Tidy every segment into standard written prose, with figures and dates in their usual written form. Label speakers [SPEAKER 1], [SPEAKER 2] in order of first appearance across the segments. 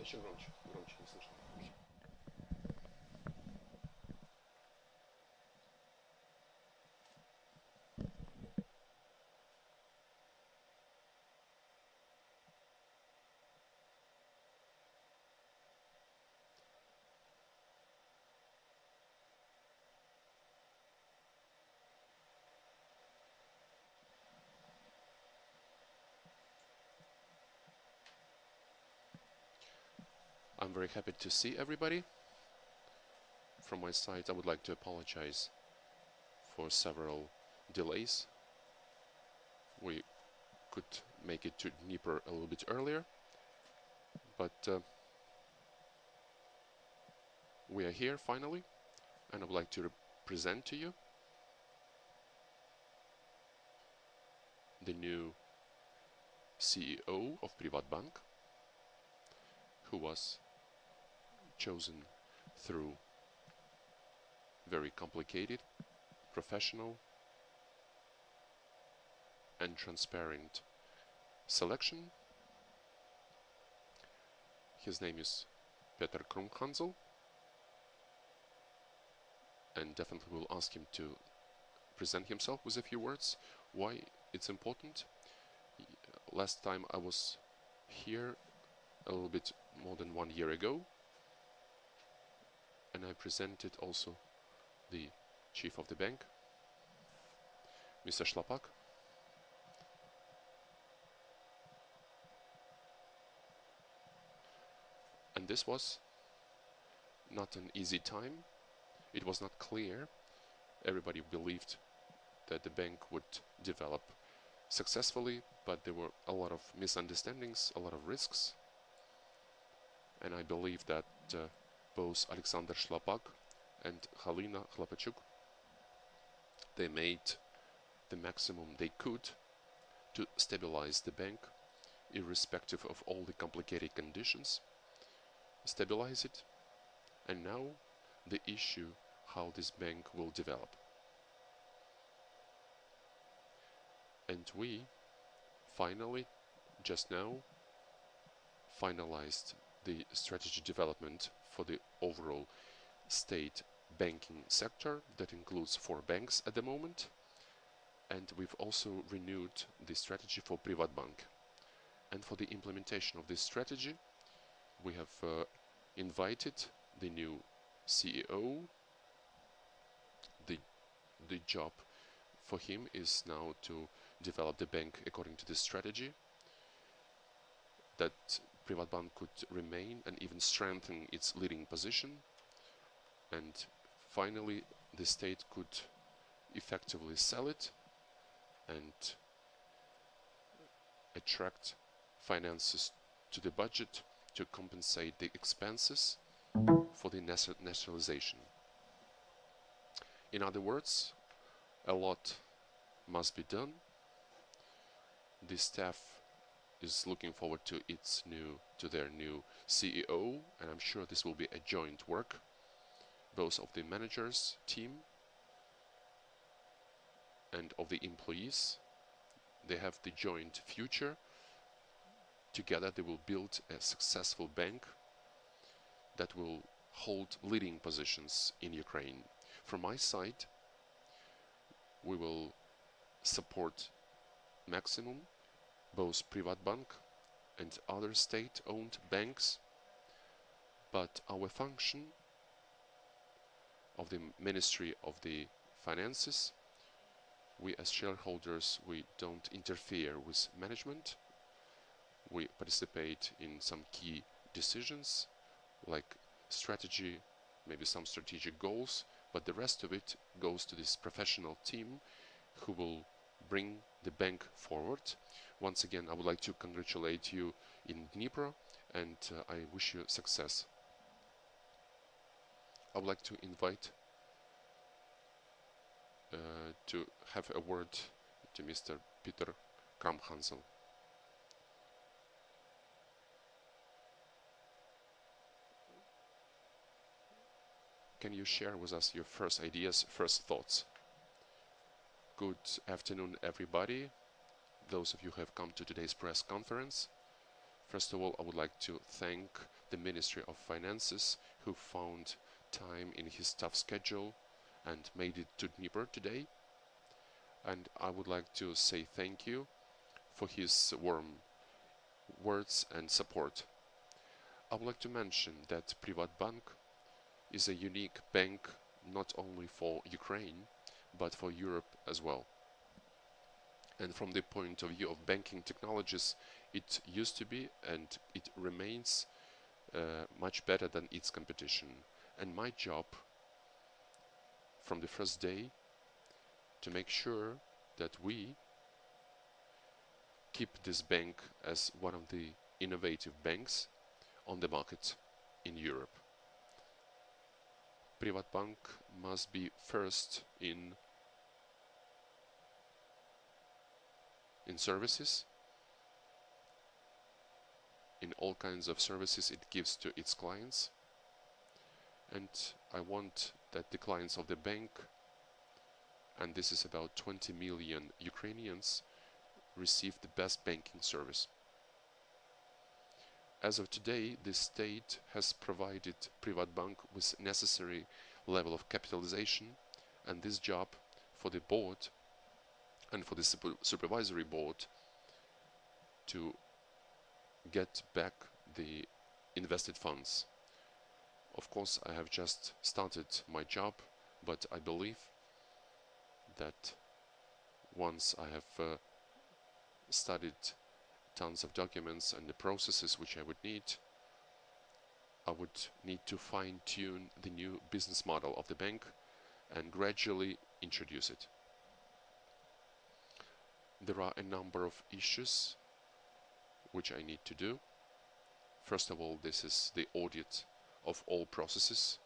[SPEAKER 1] Еще громче, громче, не слышно. I'm very happy to see everybody. From my side, I would like to apologize for several delays. We could make it to Dnieper a little bit earlier, but we are here finally, and I would like to present to you the new CEO of Приватбанk, who was chosen through very complicated, professional and transparent selection. His name is Peter Krumhansel, and definitely we'll ask him to present himself with a few words, why it's important. Last time I was here a little bit more than 1 year ago, and I presented also the chief of the bank, Mr. Schlapak. And this was not an easy time. It was not clear. Everybody believed that the bank would develop successfully, but there were a lot of misunderstandings, a lot of risks. And I believe that both Alexander Schlapak and Halina Chlapachuk, they made the maximum they could to stabilize the bank, irrespective of all the complicated conditions, stabilize it, and now the issue how this bank will develop. And we finally, just now, finalized the strategy development for the overall state banking sector that includes 4 banks at the moment, and we've also renewed the strategy for Приватбанk. And for the implementation of this strategy, we have invited the new CEO. The job for him is now to develop the bank according to this strategy, that Приватбанk could remain and even strengthen its leading position, and finally the state could effectively sell it and attract finances to the budget to compensate the expenses for the nationalization. In other words, a lot must be done. The staff is looking forward to their new CEO, and I'm sure this will be a joint work, both of the managers team and of the employees. They have the joint future. Together they will build a successful bank that will hold leading positions in Ukraine. From my side, we will support maximum both Приватбанk and other state-owned banks, but our function of the Ministry of the Finances, we as shareholders, we don't interfere with management. We participate in some key decisions like strategy, maybe some strategic goals, but the rest of it goes to this professional team who will bring the bank forward. Once again, I would like to congratulate you in Dnieper, and I wish you success. I would like to invite to have a word to Mr. Peter Krumhansel. Can you share with us your first ideas, first thoughts? Good afternoon, everybody. Those of you who have come to today's press conference. First of all, I would like to thank the Ministry of Finances, who found time in his tough schedule and made it to Dnipro today. And I would like to say thank you for his warm words and support. I would like to mention that Приватбанk is a unique bank not only for Ukraine, but for Europe as well. And from the point of view of banking technologies, it used to be and it remains much better than its competition. And my job from the first day to make sure that we keep this bank as one of the innovative banks on the market in Europe. Приватбанk must be first in services, in all kinds of services it gives to its clients, and I want that the clients of the bank, and this is about 20 million Ukrainians, receive the best banking service. As of today, the state has provided Приватбанk with necessary level of capitalization, and this job for the board and for the supervisory board to get back the invested funds. Of course, I have just started my job, but I believe that once I have studied tons of documents and the processes which I would need, I would need to fine-tune the new business model of the bank and gradually introduce it. There are a number of issues which I need to do. First of all, this is the audit of all processes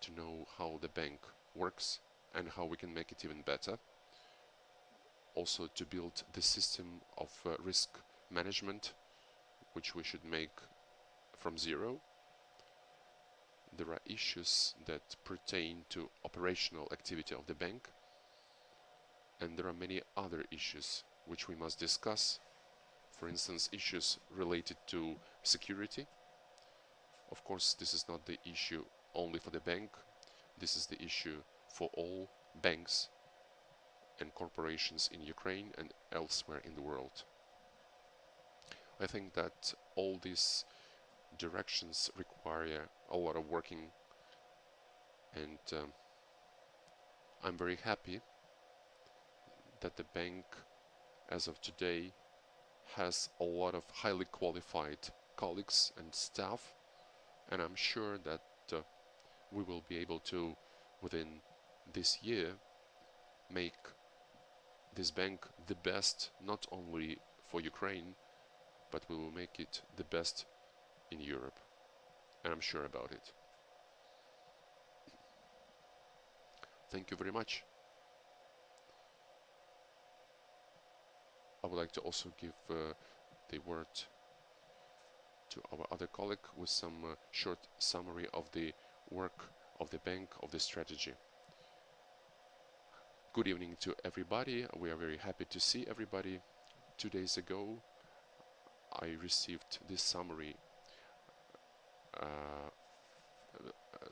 [SPEAKER 1] to know how the bank works and how we can make it even better. Also to build the system of risk management, which we should make from zero. There are issues that pertain to operational activity of the bank, and there are many other issues which we must discuss. For instance, issues related to security. Of course, this is not the issue only for the bank. This is the issue for all banks and corporations in Ukraine and elsewhere in the world. I think that all these directions require a lot of working, and I'm very happy that the bank as of today has a lot of highly qualified colleagues and staff, and I'm sure that we will be able to, within this year, make this bank the best not only for Ukraine, but we will make it the best in Europe, and I'm sure about it. Thank you very much. I would like to also give the word to our other colleague with some short summary of the work of the bank, of the strategy. Good evening to everybody. We are very happy to see everybody. 2 days ago, I received this summary,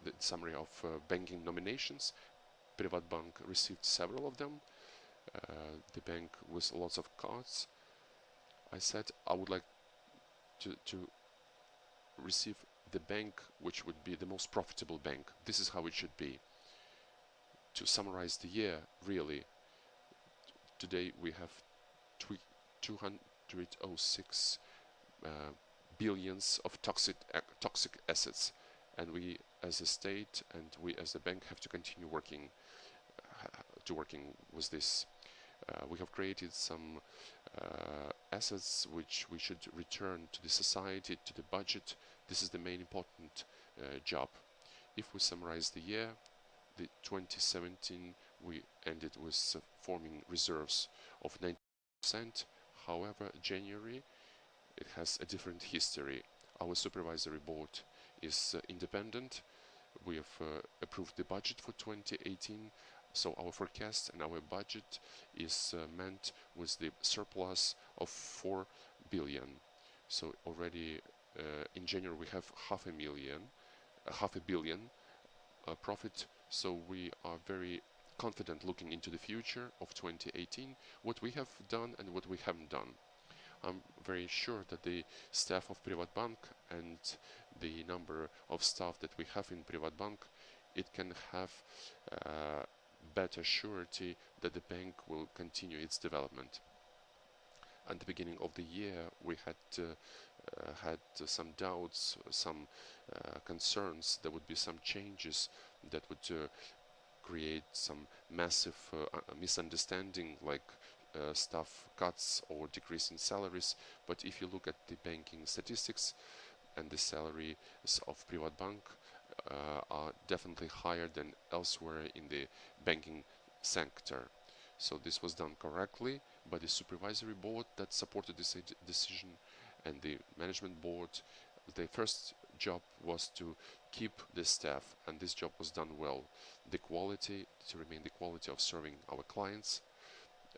[SPEAKER 1] the summary of banking nominations. Приватбанk received several of them. The bank with lots of cards. I said I would like to receive the bank which would be the most profitable bank. This is how it should be. To summarize the year, really, today we have 206 billions of toxic assets, and we as a state and we as a bank have to continue working with this. We have created some assets which we should return to the society, to the budget. This is the main important job. If we summarize the year, the 2017 we ended with forming reserves of 90%. However, January it has a different history. Our supervisory board is independent. We have approved the budget for 2018. So our forecast and our budget is meant with the surplus of 4 billion. So already In January we have half a billion profit, so we are very confident looking into the future of 2018, what we have done and what we haven't done. I'm very sure that the staff of Приватбанk and the number of staff that we have in Приватбанk, it can have better surety that the bank will continue its development. At the beginning of the year, we had some doubts, some concerns. There would be some changes that would create some massive misunderstanding, like staff cuts or decrease in salaries. But if you look at the banking statistics, and the salaries of Приватбанk are definitely higher than elsewhere in the banking sector. So this was done correctly by the supervisory board that supported this decision, and the management board. The first job was to keep the staff, and this job was done well. The quality, to remain the quality of serving our clients.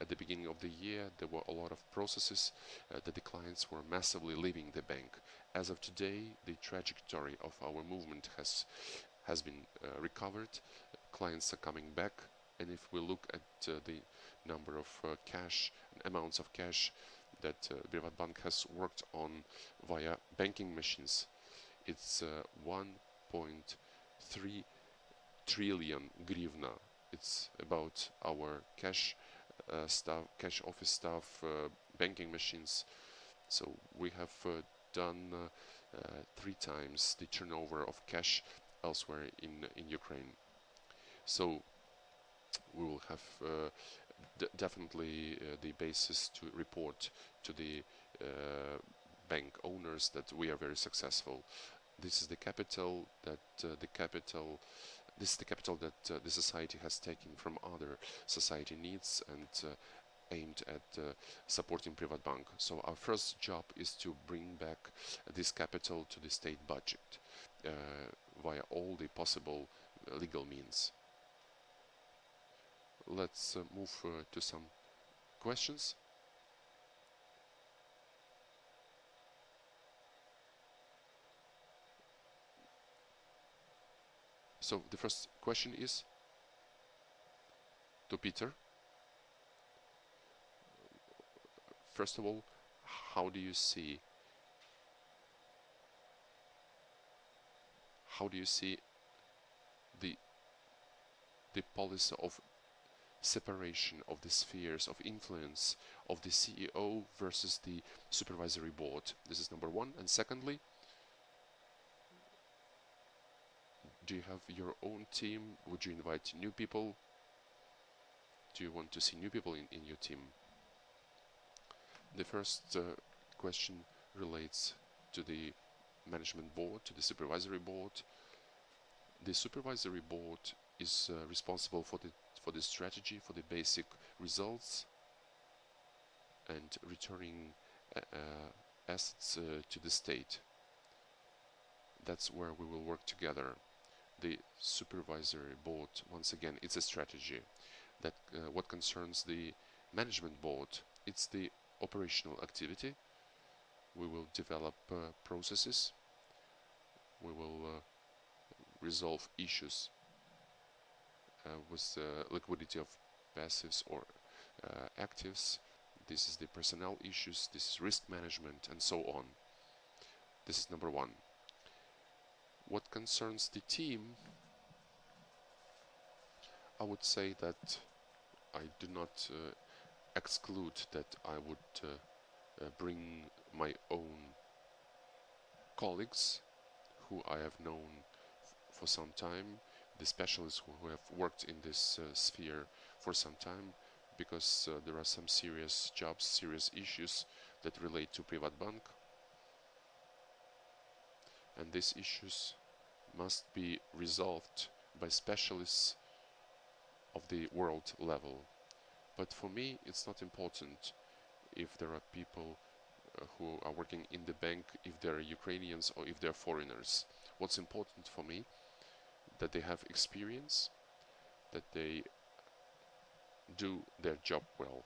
[SPEAKER 1] At the beginning of the year, there were a lot of processes that the clients were massively leaving the bank. As of today, the trajectory of our movement has been recovered. Clients are coming back, and if we look at the number of cash, amounts of cash that Приватбанk has worked on via banking machines, it's 1.3 trillion hryvnia. It's about our cash cash office staff, banking machines. So we have done 3 times the turnover of cash elsewhere in Ukraine. So we will have definitely the basis to report to the bank owners that we are very successful. This is the capital that this is the capital that the society has taken from other society needs and aimed at supporting Приватбанk. So our first job is to bring back this capital to the state budget via all the possible legal means. Let's move to some questions. So the first question is to Peter. First of all, how do you see the policy of separation of the spheres of influence of the CEO versus the supervisory board? This is number one. And secondly, do you have your own team? Would you invite new people? Do you want to see new people in your team? The first question relates to the management board, to the supervisory board. The supervisory board is responsible for the strategy, for the basic results, and returning assets to the state. That's where we will work together. The supervisory board, once again, it's a strategy. That what concerns the management board, it's the operational activity. We will develop processes. We will resolve issues with liquidity of passives or actives. This is the personnel issues, this is risk management, and so on. This is number one. What concerns the team, I would say that I do not exclude that I would bring my own colleagues who I have known for some time, the specialists who have worked in this sphere for some time, because there are some serious jobs, serious issues that relate to Приватбанk, and these issues must be resolved by specialists of the world level. But for me, it's not important if there are people who are working in the bank, if they're Ukrainians or if they're foreigners. What's important for me, that they have experience, that they do their job well.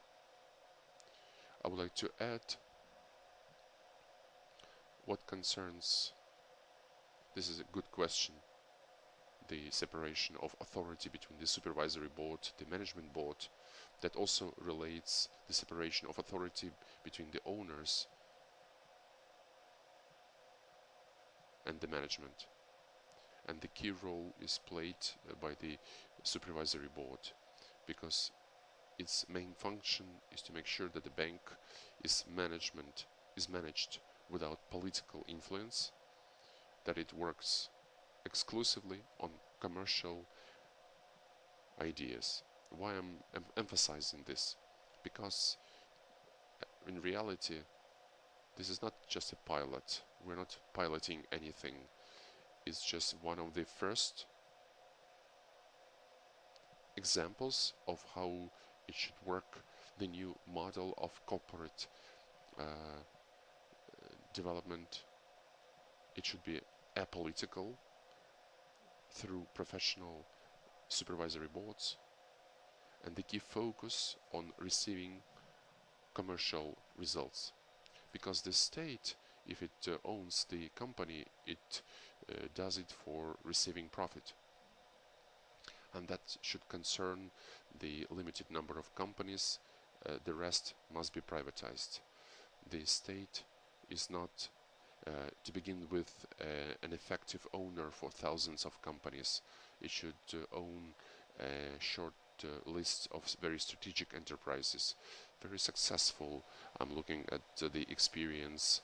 [SPEAKER 1] I would like to add What concerns, this is a good question, the separation of authority between the supervisory board, the management board, that also relates the separation of authority between the owners and the management. And the key role is played by the supervisory board, because its main function is to make sure that the bank is managed without political influence, that it works exclusively on commercial ideas. Why I'm emphasizing this? Because in reality, this is not just a pilot. We're not piloting anything. It's just one of the first examples of how it should work, the new model of corporate development. It should be apolitical through professional supervisory boards, and the key focus on receiving commercial results. Because the state, if it owns the company, it does it for receiving profit. And that should concern the limited number of companies. The rest must be privatized. The state is not, to begin with, an effective owner for thousands of companies. It should own a short list of very strategic enterprises, very successful. I'm looking at the experience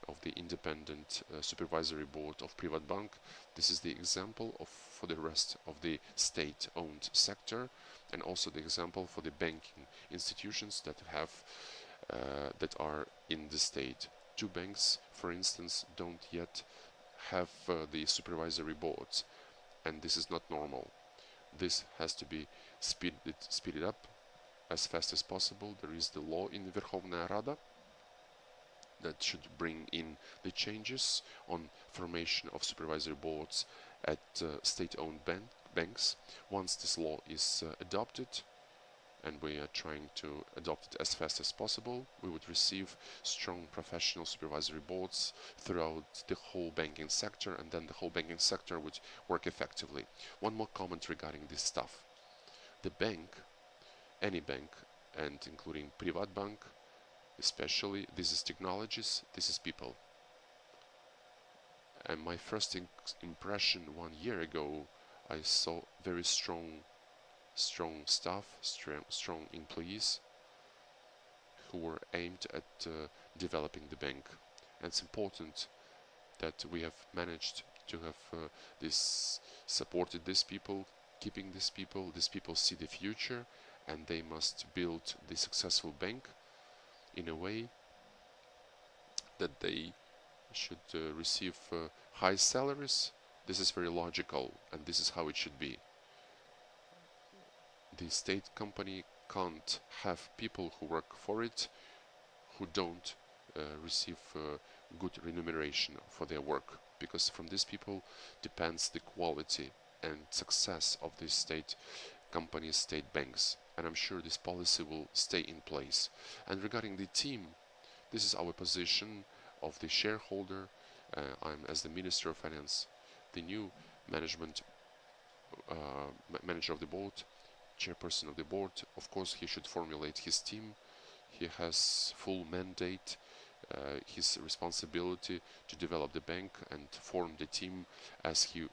[SPEAKER 1] of the independent supervisory board of Приватбанk. This is the example for the rest of the state-owned sector, and also the example for the banking institutions that are in the state. Two banks, for instance, don't yet have the supervisory boards, and this is not normal. This has to be speeded up as fast as possible. There is the law in Verkhovная Rada that should bring in the changes on formation of supervisory boards at state-owned banks. Once this law is adopted, and we are trying to adopt it as fast as possible, we would receive strong professional supervisory boards throughout the whole banking sector, and then the whole banking sector would work effectively. One more comment regarding this stuff. The bank, any bank, and including Приватбанk, especially, this is technologies, this is people. And my first impression 1 year ago, I saw very strong staff, strong employees who were aimed at developing the bank. And it's important that we have managed to have supported these people, keeping these people see the future, and they must build the successful bank in a way that they should receive high salaries. This is very logical, and this is how it should be. The state company can't have people who work for it who don't receive good remuneration for their work, because from these people depends the quality and success of these state companies, state banks. And I'm sure this policy will stay in place. And regarding the team, this is our position of the shareholder. I'm, as the Minister of Finance, the new management manager of the board, chairperson of the board. Of course, he should formulate his team. He has full mandate, his responsibility to develop the bank and form the team as he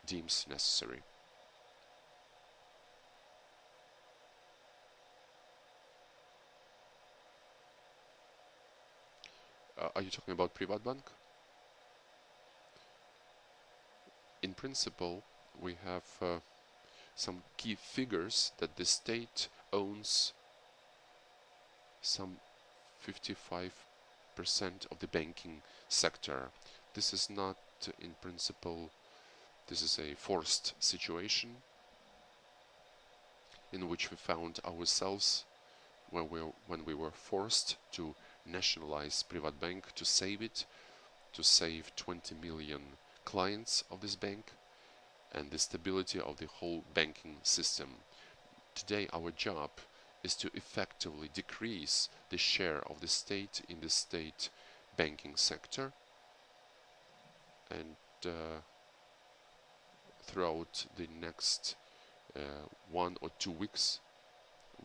[SPEAKER 1] deems necessary. Are you talking about Приватбанk? In principle, we have some key figures that the state owns some 55% of the banking sector. This is not, in principle, this is a forced situation in which we found ourselves when we were forced to nationalize Приватбанk, to save it, to save 20 million clients of this bank and the stability of the whole banking system. Today our job is to effectively decrease the share of the state in the state banking sector and throughout the next 1 or 2 weeks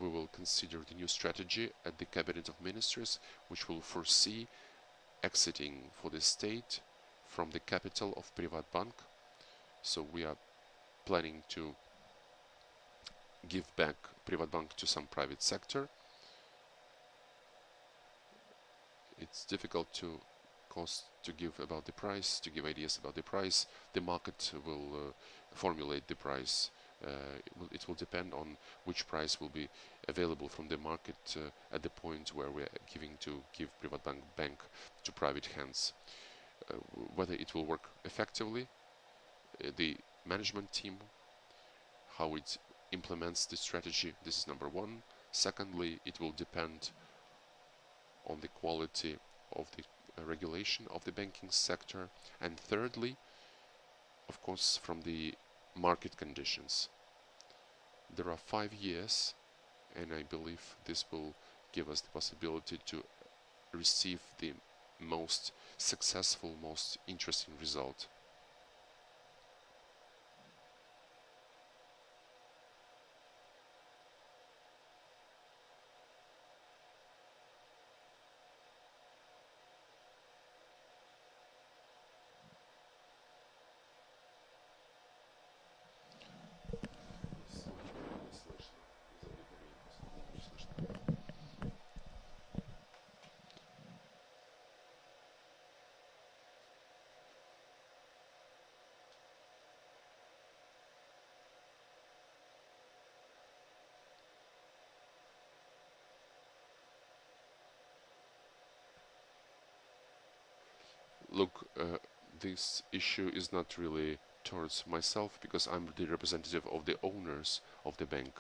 [SPEAKER 1] we will consider the new strategy at the Cabinet of Ministers, which will foresee exiting for the state from the capital of Приватбанk. So we are planning to give back Приватбанk to some private sector. It's difficult to give about the price, to give ideas about the price. The market will formulate the price. It will depend on which price will be available from the market at the point where we are give Приватбанk bank to private hands. Whether it will work effectively, the management team, how it implements the strategy, this is number one. Secondly, it will depend on the quality of the regulation of the banking sector, and thirdly, of course, from the market conditions. There are 5 years, and I believe this will give us the possibility to receive the most successful, most interesting result. Look, this issue is not really towards myself, because I'm the representative of the owners of the bank.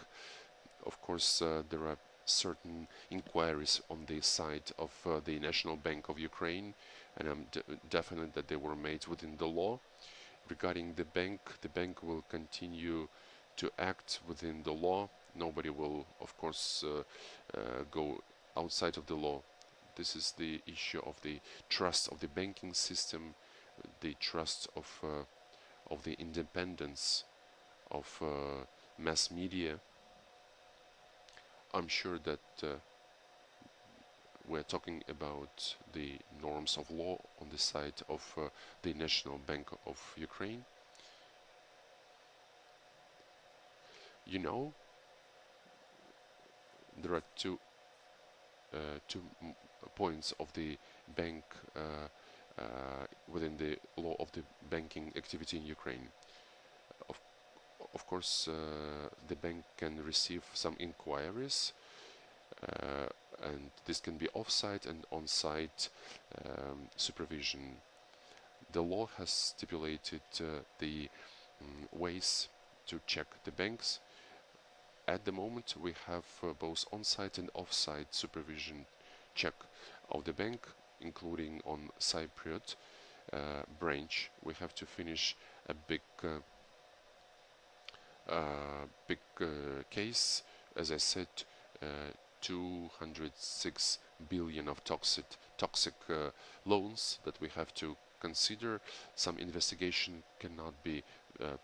[SPEAKER 1] Of course, there are certain inquiries on the side of the National Bank of Ukraine, and I'm definite that they were made within the law. Regarding the bank will continue to act within the law. Nobody will, of course, go outside of the law. This is the issue of the trust of the banking system, the trust of the independence of mass media. I'm sure that we're talking about the norms of law on the side of the National Bank of Ukraine. You know, there are two points of the bank within the law of the banking activity in Ukraine. Of course, the bank can receive some inquiries, and this can be off-site and on-site supervision. The law has stipulated the ways to check the banks. At the moment, we have both on-site and off-site supervision check of the bank, including on Cypriot branch. We have to finish a big case. As I said, 206 billion of toxic loans that we have to consider. Some investigation cannot be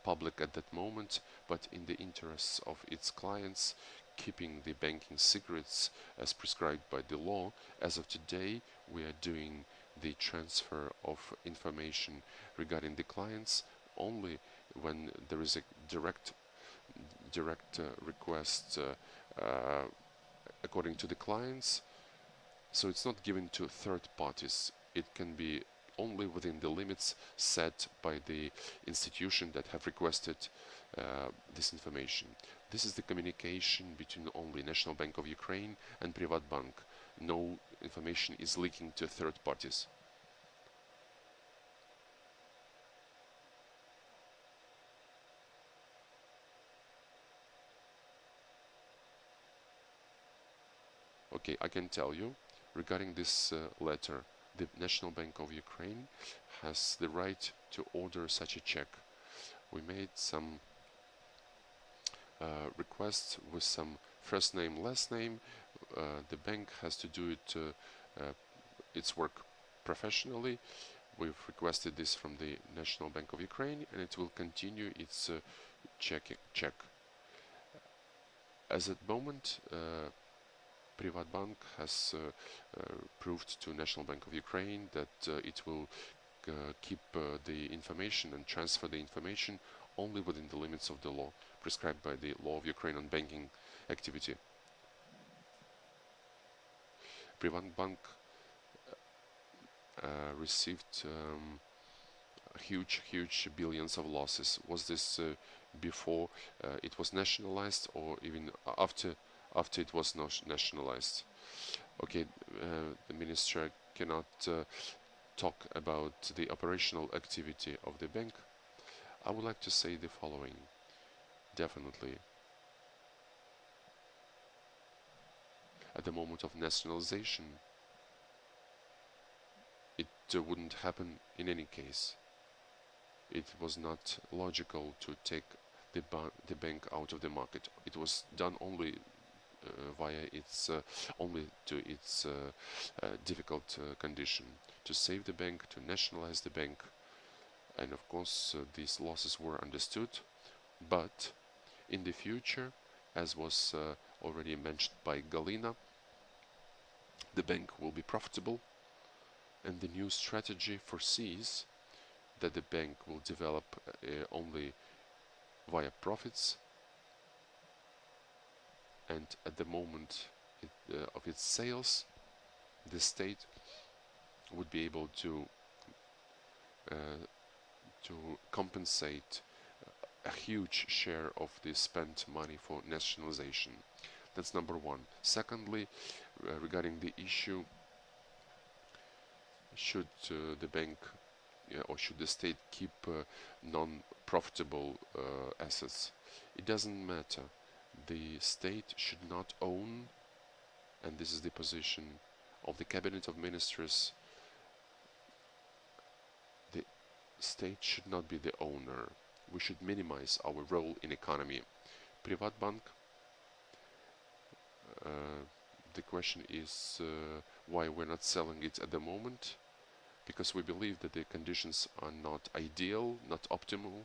[SPEAKER 1] public at that moment, but in the interests of its clients, keeping the banking secrets as prescribed by the law, as of today we are doing the transfer of information regarding the clients only when there is a direct request according to the clients. So it's not given to third parties. It can be only within the limits set by the institution that have requested this information. This is the communication between only National Bank of Ukraine and Приватбанk. No information is leaking to third parties. Okay, I can tell you, regarding this letter, the National Bank of Ukraine has the right to order such a check. We made some requests with some first name, last name. The bank has to do its work professionally. We've requested this from the National Bank of Ukraine, and it will continue its check. As at the moment, Приватбанk has proved to National Bank of Ukraine that it will keep the information and transfer the information only within the limits of the law prescribed by the law of Ukraine on banking activity. Приватбанk received huge billions of losses. Was this before it was nationalized, or even after it was nationalized? Okay, the minister cannot talk about the operational activity of the bank. I would like to say the following. Definitely, at the moment of nationalization, it wouldn't happen in any case. It was not logical to take the bank out of the market. It was done only via its difficult condition to save the bank, to nationalize the bank, and of course these losses were understood. But in the future, as was already mentioned by Galina, the bank will be profitable, and the new strategy foresees that the bank will develop only via profits, and at the moment of its sales, the state would be able to compensate a huge share of the spent money for nationalization. That's number one. Secondly, regarding the issue, should the bank or should the state keep non-profitable assets? It doesn't matter. The state should not own, and this is the position of the Cabinet of Ministers, the state should not be the owner. We should minimize our role in economy. Приватбанk, the question is why we're not selling it at the moment, because we believe that the conditions are not ideal, not optimal.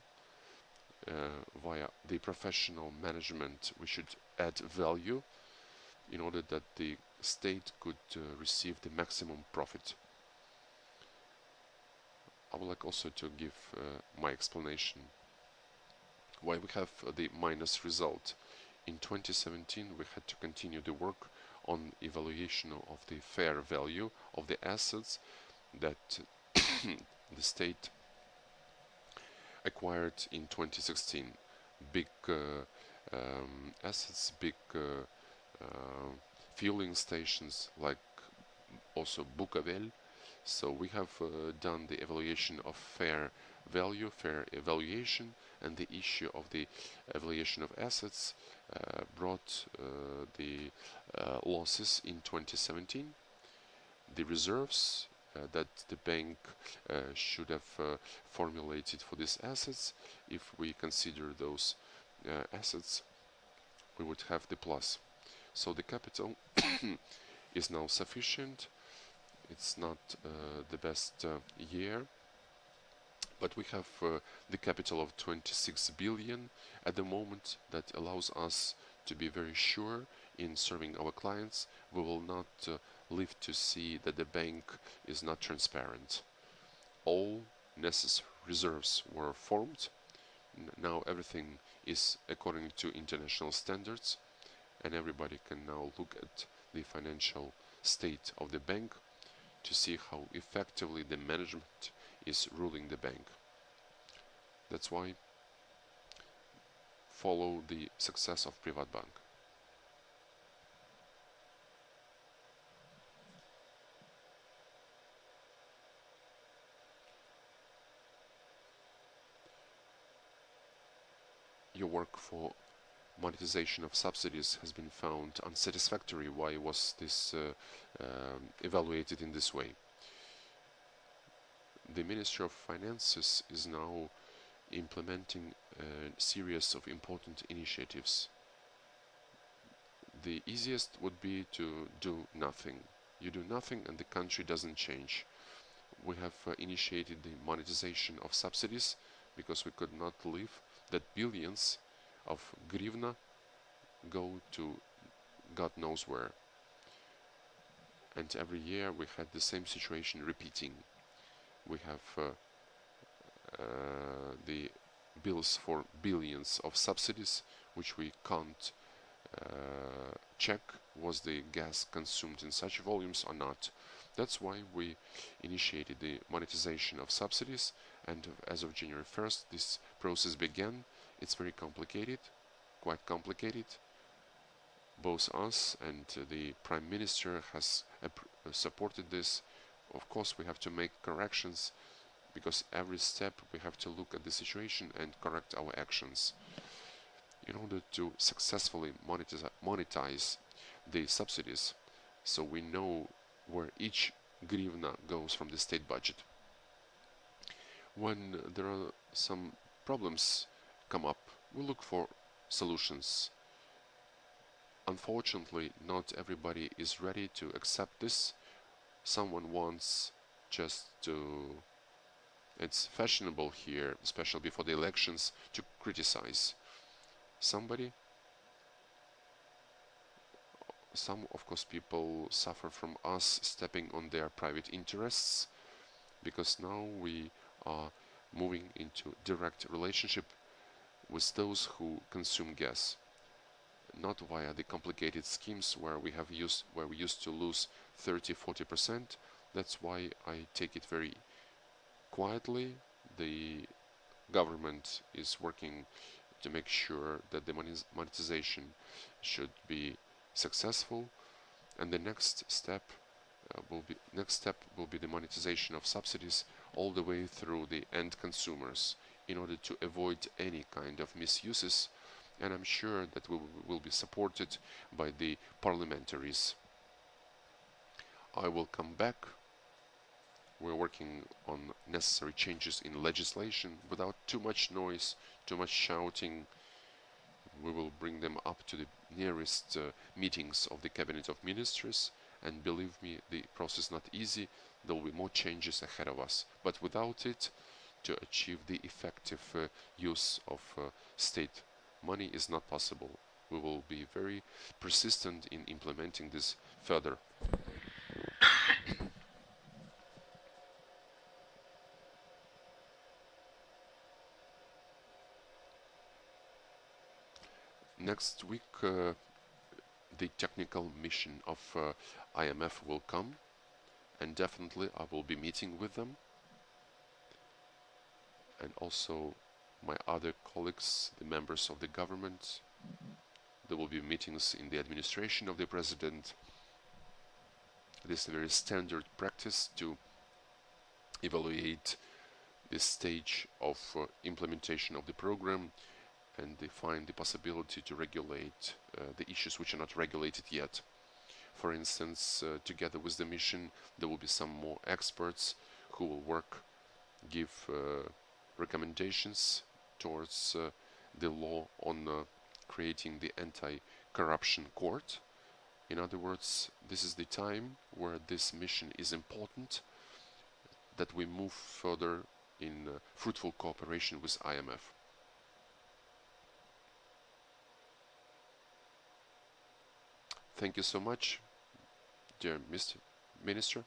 [SPEAKER 1] Via the professional management, we should add value in order that the state could receive the maximum profit. I would like also to give my explanation why we have the minus result. In 2017, we had to continue the work on evaluation of the fair value of the assets that the state acquired in 2016. Big assets, big fueling stations like also Bukovel. So we have done the evaluation of fair value, fair evaluation, and the issue of the evaluation of assets brought the losses in 2017. The reserves that the bank should have formulated for these assets, if we consider those assets, we would have the plus. So the capital is now sufficient. It's not the best year, but we have the capital of 26 billion at the moment that allows us to be very sure in serving our clients. We will not live to see that the bank is not transparent. All necessary reserves were formed. Now everything is according to international standards, and everybody can now look at the financial state of the bank to see how effectively the management is ruling the bank. That's why follow the success of Приватбанk. Your work for monetization of subsidies has been found unsatisfactory. Why was this evaluated in this way? The Ministry of Finances is now implementing a series of important initiatives. The easiest would be to do nothing. You do nothing and the country doesn't change. we have initiated the monetization of subsidies because we could not believe that billions of grivna go to God knows where. And every year we had the same situation repeating. We have the bills for billions of subsidies, which we can't check was the gas consumed in such volumes or not. That's why we initiated the monetization of subsidies, and as of January 1st this process began. It's very complicated, quite complicated. Both us and the Prime Minister has supported this. Of course we have to make corrections, because every step we have to look at the situation and correct our actions. In order to successfully monetize the subsidies, so we know where each grivna goes from the state budget. When there are some problems come up, we look for solutions. Unfortunately, not everybody is ready to accept this. Someone wants just to, it's fashionable here, especially before the elections, to criticize somebody. Some, of course, people suffer from us stepping on their private interests, because now we are moving into direct relationship with those who consume gas, not via the complicated schemes where we used to lose 30-40%. That's why I take it very quietly. The government is working to make sure that the monetization should be successful, and the next step will be the monetization of subsidies all the way through the end consumers, in order to avoid any kind of misuses, and I'm sure that we will be supported by the parliamentaries. I will come back. We're working on necessary changes in legislation without too much noise, too much shouting. We will bring them up to the nearest meetings of the Cabinet of Ministers, and believe me, the process is not easy. There will be more changes ahead of us, but without it, to achieve the effective use of state money is not possible. We will be very persistent in implementing this further. Next week the technical mission of IMF will come, and definitely I will be meeting with them, and also my other colleagues, the members of the government. There will be meetings in the administration of the president. It is a very standard practice to evaluate the stage of implementation of the program, and find the possibility to regulate the issues which are not regulated yet. For instance, together with the mission, there will be some more experts who will give recommendations towards the law on creating the anti-corruption court. In other words, this is the time where this mission is important, that we move further in fruitful cooperation with IMF. Thank you so much, dear Mr. Minister.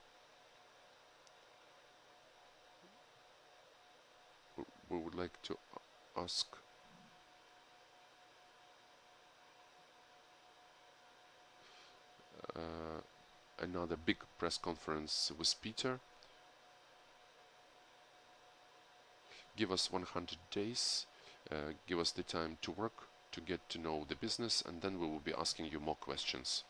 [SPEAKER 1] We would like to ask another big press conference with Peter. Give us 100 days, give us the time to work, to get to know the business, and then we will be asking you more questions.